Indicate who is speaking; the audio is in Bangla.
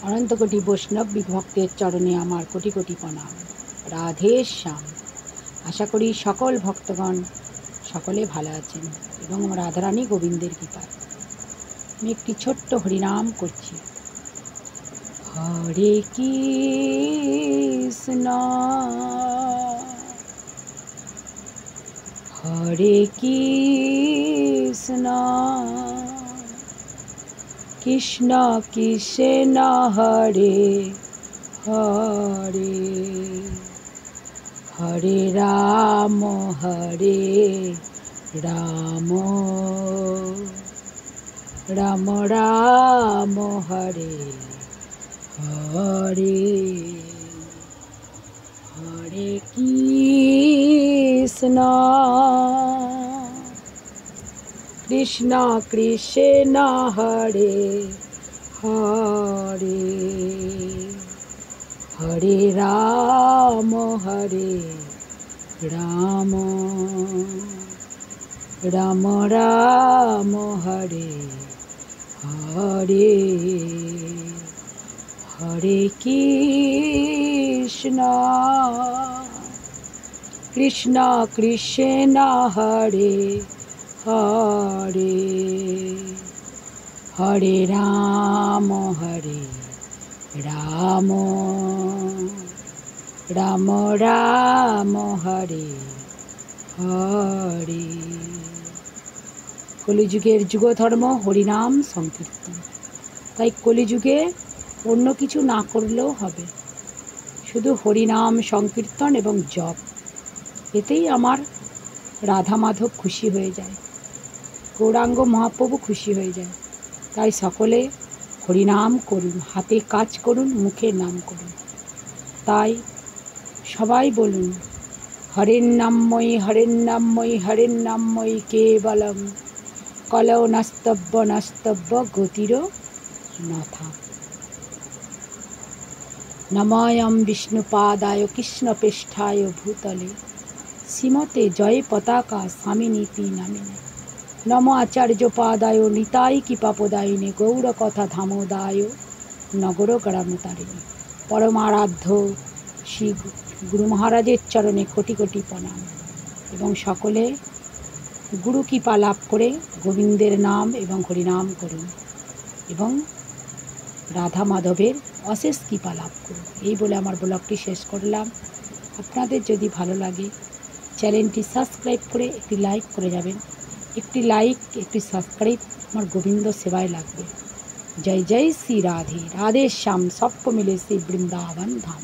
Speaker 1: অনন্ত কোটি বৈষ্ণব ভক্তের চরণে আমার কোটি কোটি প্রণাম। রাধে শ্যাম। আশা করি সকল ভক্তগণ সকলে ভালো আছেন এবং রাধারানী গোবিন্দের কৃপায়। আমি একটি ছোট্ট হরিনাম করছি। হরে কৃষ্ণ হরে কৃষ্ণ কৃষ্ণ কৃষ্ণ হরে হরে হরে রাম রাম রাম হরে হরে হরে কৃষ্ণ কৃষ্ণ কৃষ্ণ হরে হরে হরে রাম রাম রাম হরে হরে হরে কৃষ্ণ কৃষ্ণ কৃষ্ণ হরে হরে হরে রাম রাম রাম হরে হরে। কলিযুগের যুগধর্ম হরিনাম সংকীর্তন। তাই কলিযুগে অন্য কিছু না করলেও হবে, শুধু হরিনাম সংকীর্তন এবং জপ, এতেই আমার রাধা মাধব খুশি হয়ে যায়, গৌরাঙ্গ মহাপ্রভু খুশি হয়ে যায়। তাই সকলে হরিনাম করুন, হাতে কাজ করুন, মুখে নাম করুন। তাই সবাই বলুন, হরের নামময়ী হরের নামময়ী কেবলম কলৌ নাস্তব্য গতির নাথা। নময়ম বিষ্ণুপাদায় কৃষ্ণপৃষ্ঠায় ভূতলে শ্রীমতে জয় পতাকা স্বামিনীতি নামিনে। নম আচার্য পাদায় নিতাই কৃপাপদায়িনে গৌরকথা ধামোদায় নগর গ্রামতারিণী। পরমারাধ্য শ্রী গুরু মহারাজের চরণে কোটি কোটি প্রণাম এবং সকলে গুরু কৃপা লাভ করে গোবিন্দের নাম এবং হরিনাম করুন এবং রাধা মাধবের অশেষ কৃপা লাভ করুন। এই বলে আমার ব্লগটি শেষ করলাম। আপনাদের যদি ভালো লাগে চ্যানেলটি সাবস্ক্রাইব করে একটি লাইক করে যাবেন। একটি লাইক একটি সাবস্ক্রাইব আমার গোবিন্দ সেবায় লাগবে। জয় জয় শ্রী রাধে রাধে শ্যাম। সব মিলে শ্রী বৃন্দাবন ধাম।